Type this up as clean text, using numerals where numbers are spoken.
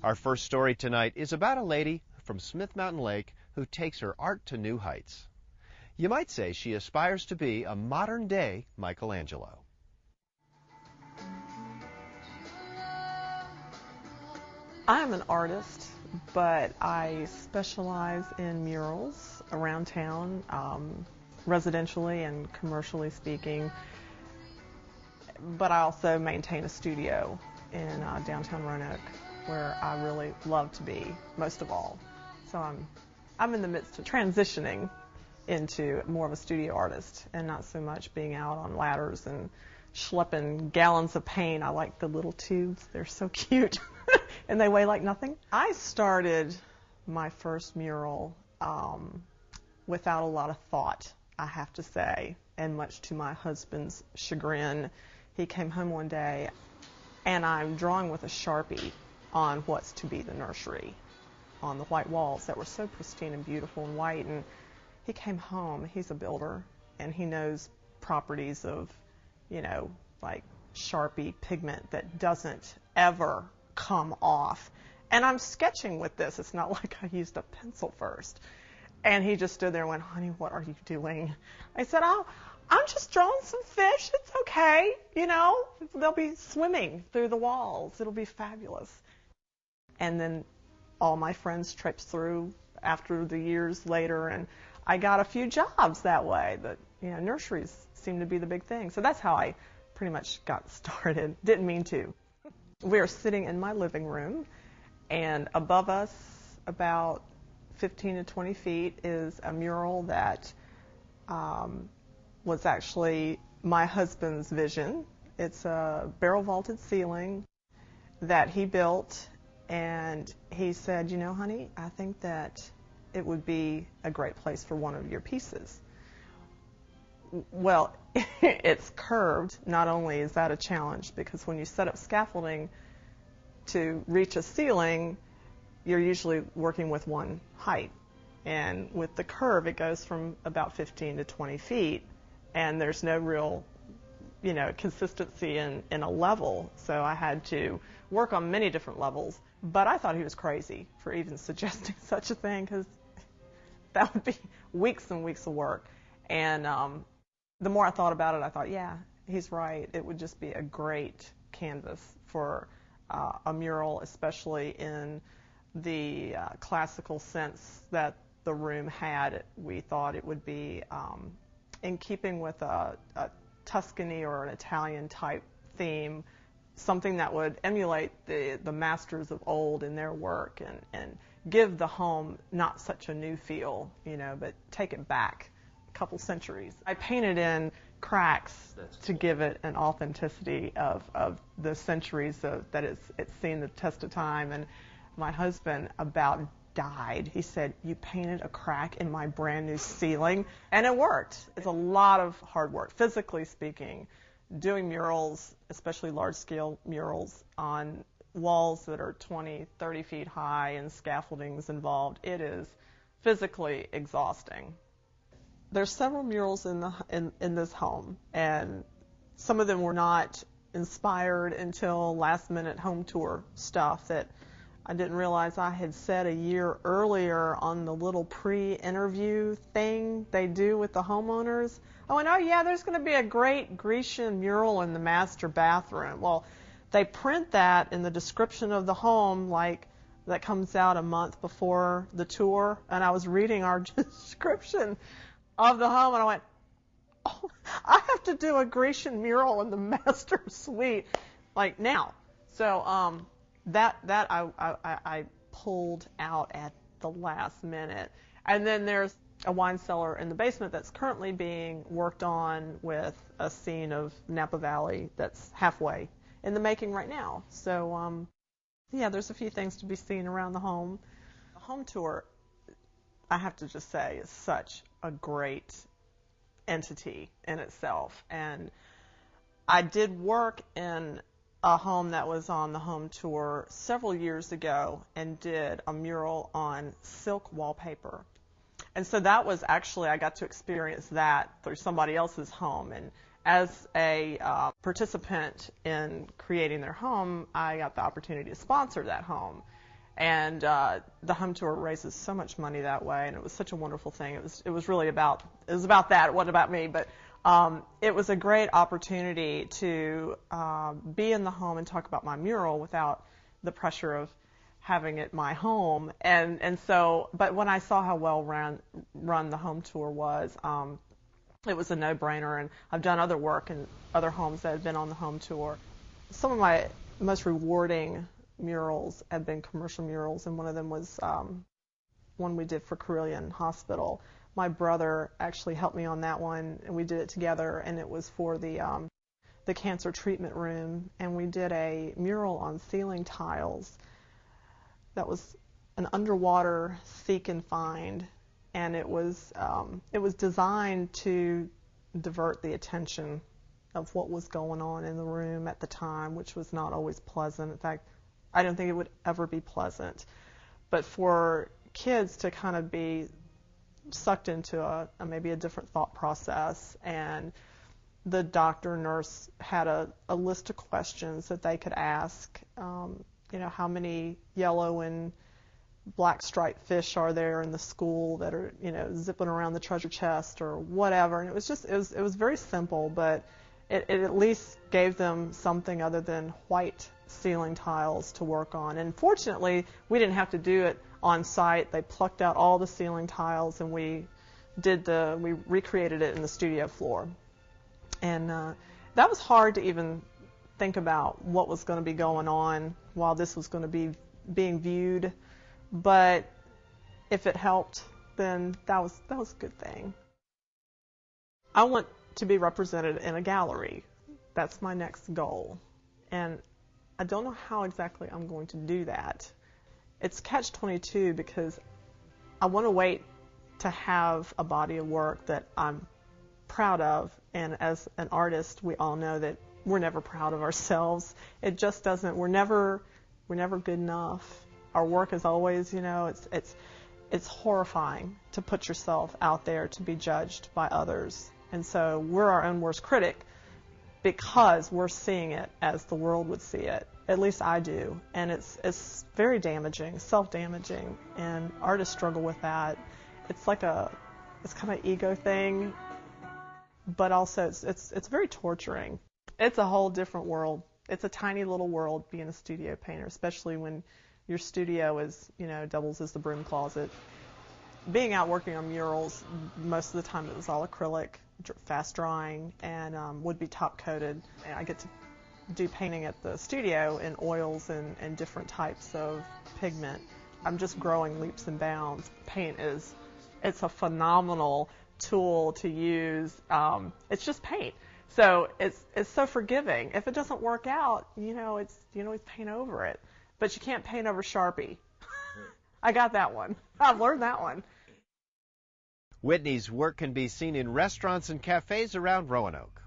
Our first story tonight is about a lady from Smith Mountain Lake who takes her art to new heights. You might say she aspires to be a modern-day Michelangelo. I'm an artist, but I specialize in murals around town, residentially and commercially speaking. But I also maintain a studio in downtown Roanoke, where I really love to be, most of all. So I'm in the midst of transitioning into more of a studio artist and not so much being out on ladders and schlepping gallons of paint. I like the little tubes. They're so cute. And they weigh like nothing. I started my first mural without a lot of thought, I have to say, and much to my husband's chagrin. He came home one day, and I'm drawing with a Sharpie on what's to be the nursery on the white walls that were so pristine and beautiful and white. And he came home. He's a builder, and he knows properties of, like Sharpie pigment that doesn't ever come off. And I'm sketching with this. It's not like I used a pencil first. And he just stood there and went, "Honey, what are you doing?" I said, I'm just drawing some fish. It's okay. They'll be swimming through the walls. It'll be fabulous. And then all my friends traipsed through after the years later, and I got a few jobs that way. But, nurseries seem to be the big thing. So that's how I pretty much got started. Didn't mean to. We are sitting in my living room, and above us, about 15 to 20 feet, is a mural that was actually my husband's vision. It's a barrel vaulted ceiling that he built, and he said, "Honey, I think that it would be a great place for one of your pieces." Well, it's curved. Not only is that a challenge, because when you set up scaffolding to reach a ceiling, you're usually working with one height. And with the curve, it goes from about 15 to 20 feet, and there's no real, consistency in a level. So I had to work on many different levels. But I thought he was crazy for even suggesting such a thing, because that would be weeks and weeks of work. And the more I thought about it, I thought, yeah, he's right. It would just be a great canvas for a mural, especially in the classical sense that the room had. We thought it would be in keeping with a Tuscany or an Italian type theme, something that would emulate the masters of old in their work and give the home not such a new feel, but take it back a couple centuries. I painted in cracks to give it an authenticity of the centuries that it's seen the test of time. And my husband about died. He said, "You painted a crack in my brand new ceiling." And it worked. It's a lot of hard work, physically speaking. Doing murals, especially large-scale murals on walls that are 20, 30 feet high and scaffoldings involved, it is physically exhausting. There's several murals in this home, and some of them were not inspired until last-minute home tour stuff that I didn't realize I had said a year earlier on the little pre-interview thing they do with the homeowners. I went, "Oh yeah, there's going to be a great Grecian mural in the master bathroom." Well, they print that in the description of the home, like that comes out a month before the tour, and I was reading our description of the home, and I went, "Oh, I have to do a Grecian mural in the master suite, like now." So that I pulled out at the last minute. And then there's a wine cellar in the basement that's currently being worked on with a scene of Napa Valley that's halfway in the making right now. So yeah, there's a few things to be seen around the home. The home tour, I have to just say, is such a great entity in itself. And I did work in a home that was on the home tour several years ago and did a mural on silk wallpaper. And so that was actually, I got to experience that through somebody else's home. And as a participant in creating their home, I got the opportunity to sponsor that home. And the home tour raises so much money that way, and it was such a wonderful thing. It was really about that. It wasn't about me, but it was a great opportunity to be in the home and talk about my mural without the pressure of having it my home. And so, but when I saw how well run the home tour was, it was a no-brainer. And I've done other work in other homes that have been on the home tour. Some of my most rewarding murals have been commercial murals, and one of them was one we did for Carilion Hospital. My brother actually helped me on that one, and we did it together, and it was for the cancer treatment room, and we did a mural on ceiling tiles that was an underwater seek and find, and it was designed to divert the attention of what was going on in the room at the time, which was not always pleasant. In fact, I don't think it would ever be pleasant. But for kids to kind of be sucked into maybe a different thought process, and the doctor, nurse had a list of questions that they could ask. How many yellow and black striped fish are there in the school that are, zipping around the treasure chest or whatever. And it was very simple, but it at least gave them something other than white ceiling tiles to work on. And fortunately, we didn't have to do it on site. They plucked out all the ceiling tiles, and we recreated it in the studio floor. And that was hard to even think about what was going to be going on while this was going to be being viewed. But if it helped, then that was a good thing. I want to be represented in a gallery. That's my next goal. And I don't know how exactly I'm going to do that. It's catch-22 because I want to wait to have a body of work that I'm proud of. And as an artist, we all know that we're never proud of ourselves. It just doesn't. We're never good enough. Our work is always, it's horrifying to put yourself out there to be judged by others. And so we're our own worst critic because we're seeing it as the world would see it. At least I do. And it's very damaging, self-damaging, and artists struggle with that. It's kind of an ego thing, but also it's very torturing. It's a whole different world. It's a tiny little world being a studio painter, especially when your studio is, doubles as the broom closet. Being out working on murals, most of the time it was all acrylic, fast drying, and would be top coated. And I get to do painting at the studio in oils and different types of pigment. I'm just growing leaps and bounds. Paint it's a phenomenal tool to use. It's just paint. So it's so forgiving. If it doesn't work out, you always paint over it. But you can't paint over Sharpie. I got that one. I've learned that one. Whitney's work can be seen in restaurants and cafes around Roanoke.